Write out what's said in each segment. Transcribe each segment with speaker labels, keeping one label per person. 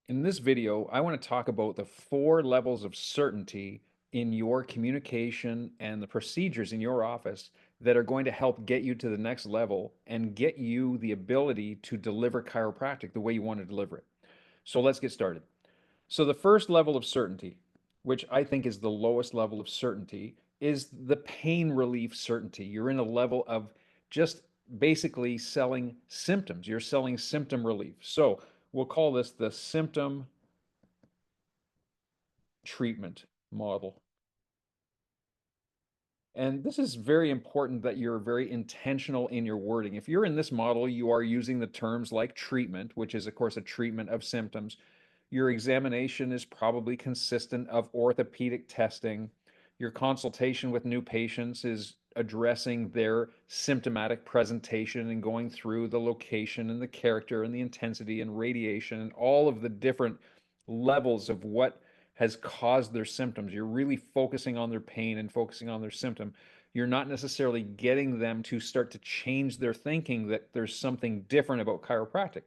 Speaker 1: In this video, I want to talk about the 4 levels of certainty in your communication and the procedures in your office that are going to help get you to the next level and get you the ability to deliver chiropractic the way you want to deliver it. So let's get started. So, the first level of certainty, which I think is the lowest level of certainty, is the pain relief certainty. You're in a level of just basically selling symptoms. You're selling symptom relief. So, we'll call this the symptom treatment model. And this is very important that you're very intentional in your wording. If you're in this model, you are using the terms like treatment, which is, of course, a treatment of symptoms. Your examination is probably consistent of orthopedic testing. Your consultation with new patients is addressing their symptomatic presentation and going through the location and the character and the intensity and radiation and all of the different levels of what has caused their symptoms. You're really focusing on their pain and focusing on their symptom. You're not necessarily getting them to start to change their thinking that there's something different about chiropractic.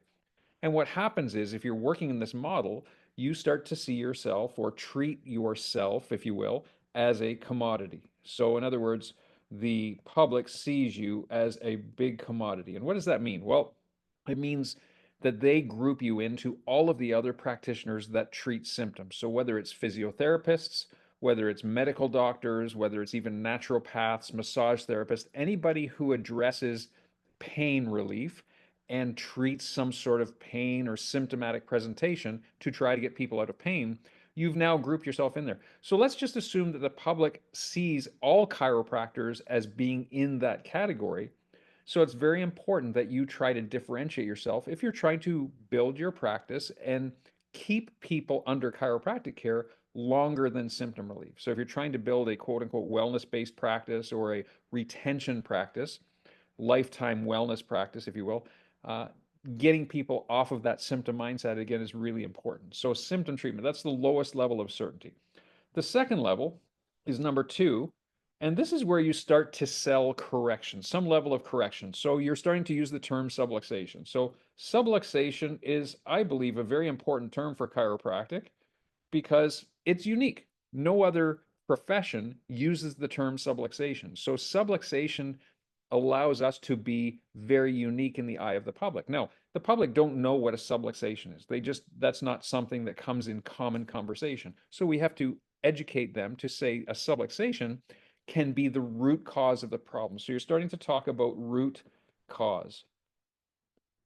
Speaker 1: And what happens is, if you're working in this model, you start to see yourself or treat yourself, if you will, as a commodity. So, in other words, the public sees you as a big commodity. And what does that mean? Well, it means that they group you into all of the other practitioners that treat symptoms. So, whether it's physiotherapists, whether it's medical doctors, whether it's even naturopaths, massage therapists, anybody who addresses pain relief and treats some sort of pain or symptomatic presentation to try to get people out of pain, you've now grouped yourself in there. So let's just assume that the public sees all chiropractors as being in that category. So it's very important that you try to differentiate yourself if you're trying to build your practice and keep people under chiropractic care longer than symptom relief. So if you're trying to build a quote unquote wellness based practice or a retention practice, lifetime wellness practice, if you will, uh, getting people off of that symptom mindset again is really important. So, symptom treatment, that's the lowest level of certainty. The second level is number 2, and this is where you start to sell correction, some level of correction. So, you're starting to use the term subluxation. So, subluxation is, I believe, a very important term for chiropractic because it's unique. No other profession uses the term subluxation. So subluxation allows us to be very unique in the eye of the public. Now, the public don't know what a subluxation is. That's not something that comes in common conversation. So we have to educate them to say a subluxation can be the root cause of the problem. So you're starting to talk about root cause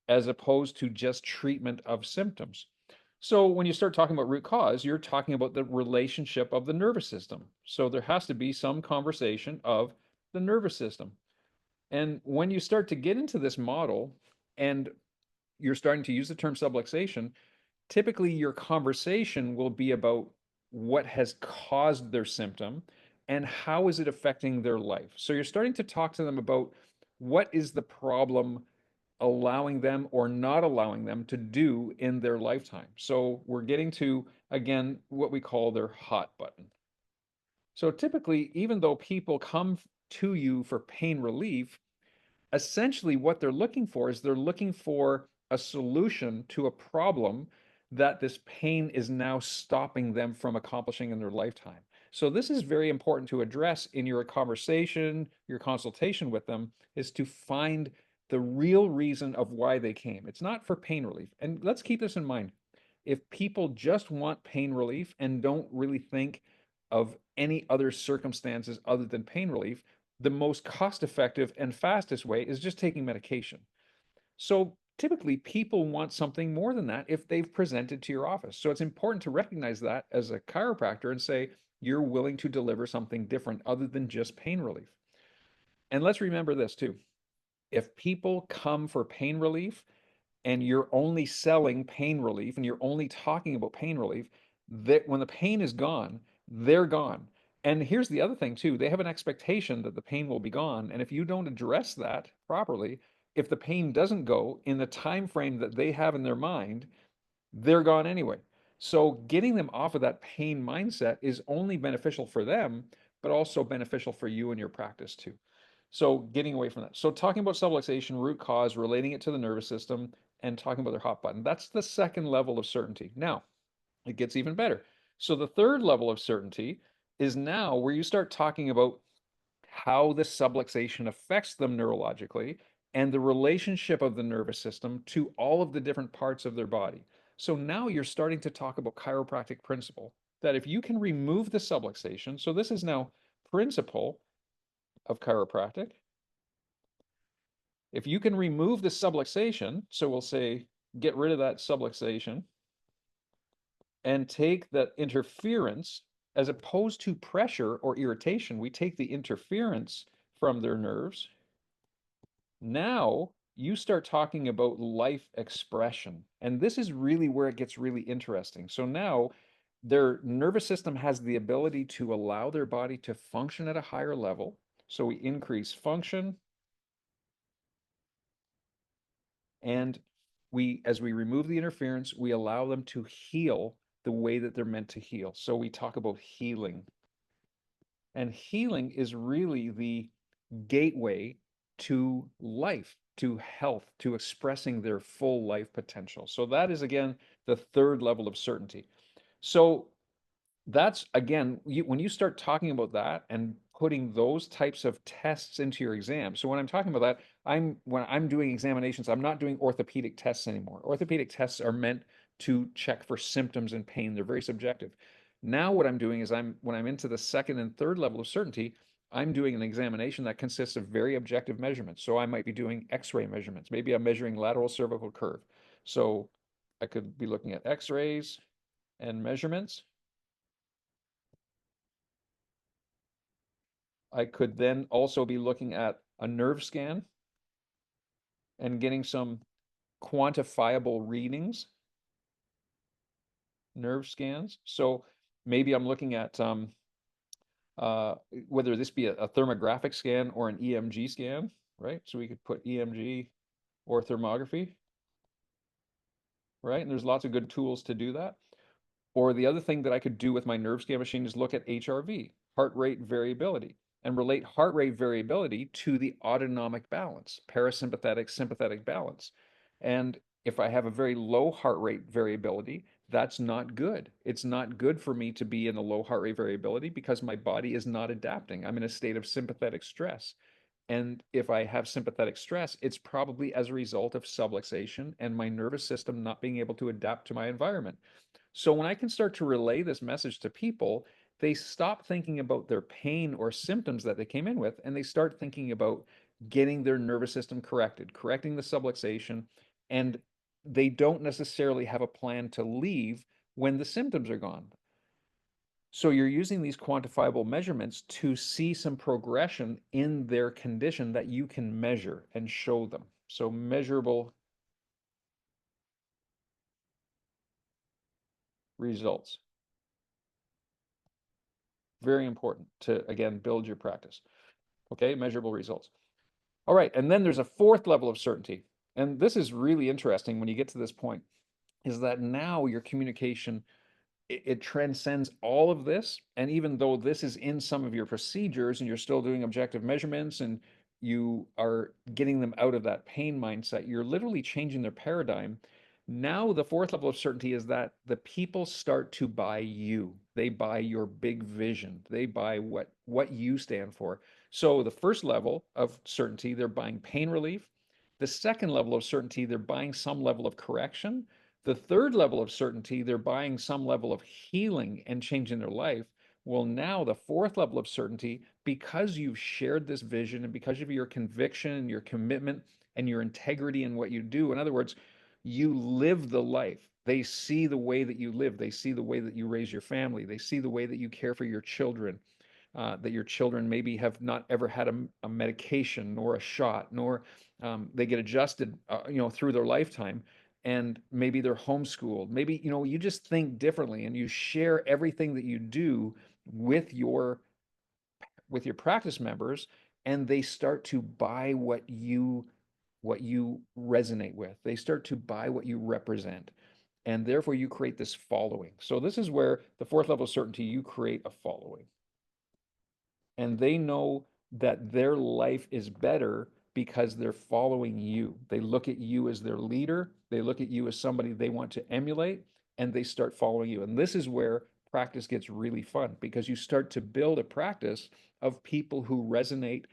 Speaker 1: as opposed to just treatment of symptoms. So when you start talking about root cause, you're talking about the relationship of the nervous system. So there has to be some conversation of the nervous system. And when you start to get into this model and you're starting to use the term subluxation, typically your conversation will be about what has caused their symptom and how is it affecting their life. So you're starting to talk to them about what is the problem allowing them or not allowing them to do in their lifetime. So we're getting to, again, what we call their hot button. So typically, even though people come to you for pain relief, essentially what they're looking for is they're looking for a solution to a problem that this pain is now stopping them from accomplishing in their lifetime. So this is very important to address in your conversation, your consultation with them, is to find the real reason of why they came. It's not for pain relief. And let's keep this in mind. If people just want pain relief and don't really think of any other circumstances other than pain relief, the most cost effective and fastest way is just taking medication. So typically, people want something more than that if they've presented to your office. So it's important to recognize that as a chiropractor and say, you're willing to deliver something different other than just pain relief. And let's remember this too. If people come for pain relief and you're only selling pain relief and you're only talking about pain relief, that when the pain is gone, they're gone. And here's the other thing too, they have an expectation that the pain will be gone. And if you don't address that properly, if the pain doesn't go in the time frame that they have in their mind, they're gone anyway. So getting them off of that pain mindset is only beneficial for them, but also beneficial for you and your practice too. So getting away from that. So talking about subluxation, root cause, relating it to the nervous system, and talking about their hot button. That's the second level of certainty. Now, it gets even better. So the third level of certainty is now where you start talking about how the subluxation affects them neurologically and the relationship of the nervous system to all of the different parts of their body. So now you're starting to talk about chiropractic principle that if you can remove the subluxation, so this is now principle of chiropractic. If you can remove the subluxation, so we'll say get rid of that subluxation and take that interference as opposed to pressure or irritation, we take the interference from their nerves. Now you start talking about life expression. And this is really where it gets really interesting. So now their nervous system has the ability to allow their body to function at a higher level. So we increase function, and as we remove the interference, we allow them to heal the way that they're meant to heal. So we talk about healing. And healing is really the gateway to life, to health, to expressing their full life potential. So that is, again, the third level of certainty. So that's, again, when you start talking about that and putting those types of tests into your exam. So when I'm talking about that, when I'm doing examinations, I'm not doing orthopedic tests anymore. Orthopedic tests are meant to check for symptoms and pain. They're very subjective. Now what I'm doing is when I'm into the second and third level of certainty, I'm doing an examination that consists of very objective measurements. So I might be doing X-ray measurements. Maybe I'm measuring lateral cervical curve. So I could be looking at X-rays and measurements. I could then also be looking at a nerve scan and getting some quantifiable readings, nerve scans. So maybe I'm looking at uh, whether this be a thermographic scan or an EMG scan, right? So we could put EMG or thermography, right? And there's lots of good tools to do that. Or the other thing that I could do with my nerve scan machine is look at HRV, heart rate variability, and relate heart rate variability to the autonomic balance, parasympathetic, sympathetic balance. And if I have a very low heart rate variability, that's not good. It's not good for me to be in a low heart rate variability because my body is not adapting. I'm in a state of sympathetic stress. And if I have sympathetic stress, it's probably as a result of subluxation and my nervous system not being able to adapt to my environment. So when I can start to relay this message to people, they stop thinking about their pain or symptoms that they came in with, and they start thinking about getting their nervous system corrected, correcting the subluxation, and they don't necessarily have a plan to leave when the symptoms are gone. So you're using these quantifiable measurements to see some progression in their condition that you can measure and show them. So measurable results. Very important to, again, build your practice. Okay, measurable results. All right, and then there's a fourth level of certainty. And this is really interesting when you get to this point, is that now your communication it transcends all of this. And even though this is in some of your procedures and you're still doing objective measurements and you are getting them out of that pain mindset, you're literally changing their paradigm. Now, the fourth level of certainty is that the people start to buy you. They buy your big vision. They buy what you stand for. So the first level of certainty, they're buying pain relief. The second level of certainty, they're buying some level of correction. The third level of certainty, they're buying some level of healing and changing their life. Well, now the fourth level of certainty, because you've shared this vision and because of your conviction and your commitment and your integrity in what you do, in other words, you live the life. They see the way that you live. They see the way that you raise your family. They see the way that you care for your children, that your children maybe have not ever had a medication nor a shot, nor they get adjusted, through their lifetime, and maybe they're homeschooled. Maybe, you just think differently and you share everything that you do with your practice members, and they start to buy what you resonate with. They start to buy what you represent. And therefore you create this following. So this is where the fourth level of certainty, you create a following. And they know that their life is better because they're following you. They look at you as their leader, they look at you as somebody they want to emulate, and they start following you. And this is where practice gets really fun because you start to build a practice of people who resonate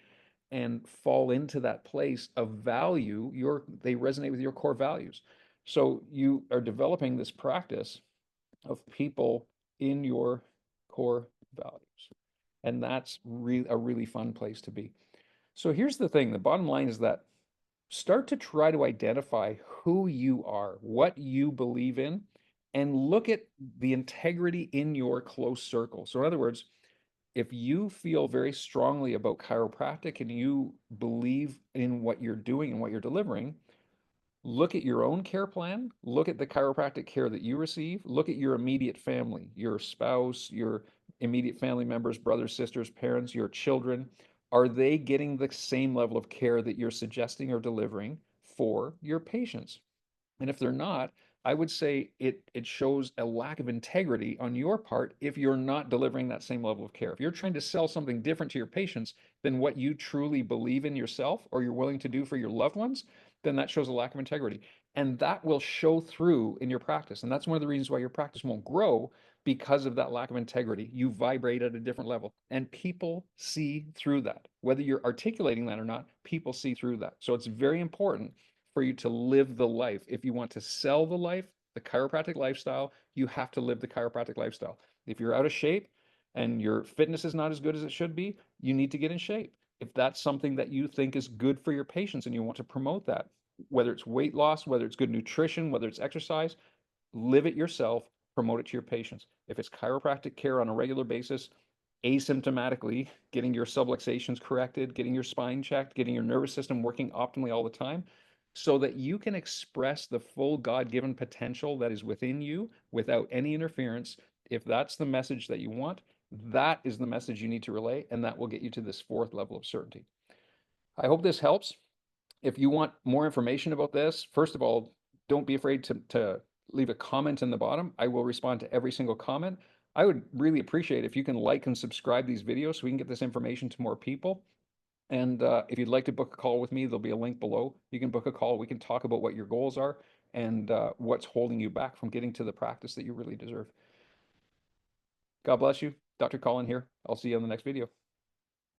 Speaker 1: and fall into that place of value. They resonate with your core values. So you are developing this practice of people in your core values. And that's a really fun place to be. So here's the thing, the bottom line is that start to try to identify who you are, what you believe in, and look at the integrity in your close circle. So in other words, if you feel very strongly about chiropractic and you believe in what you're doing and what you're delivering, look at your own care plan, look at the chiropractic care that you receive, look at your immediate family, your spouse, your immediate family members, brothers, sisters, parents, your children. Are they getting the same level of care that you're suggesting or delivering for your patients? And if they're not, I would say it shows a lack of integrity on your part if you're not delivering that same level of care. If you're trying to sell something different to your patients than what you truly believe in yourself or you're willing to do for your loved ones, then that shows a lack of integrity. And that will show through in your practice. And that's one of the reasons why your practice won't grow because of that lack of integrity. You vibrate at a different level, and people see through that. Whether you're articulating that or not, people see through that. So it's very important for you to live the life. If you want to sell the life, the chiropractic lifestyle, you have to live the chiropractic lifestyle. If you're out of shape and your fitness is not as good as it should be, you need to get in shape. If that's something that you think is good for your patients and you want to promote that, whether it's weight loss, whether it's good nutrition, whether it's exercise, live it yourself, promote it to your patients. If it's chiropractic care on a regular basis, asymptomatically, getting your subluxations corrected, getting your spine checked, getting your nervous system working optimally all the time, so that you can express the full God given potential that is within you without any interference. If that's the message that you want, that is the message you need to relay, and that will get you to this fourth level of certainty. I hope this helps. If you want more information about this, first of all, don't be afraid to leave a comment in the bottom. I will respond to every single comment. I would really appreciate if you can like and subscribe these videos so we can get this information to more people. And if you'd like to book a call with me, there'll be a link below. You can book a call. We can talk about what your goals are and what's holding you back from getting to the practice that you really deserve. God bless you. Dr. Colin here. I'll see you on the next video.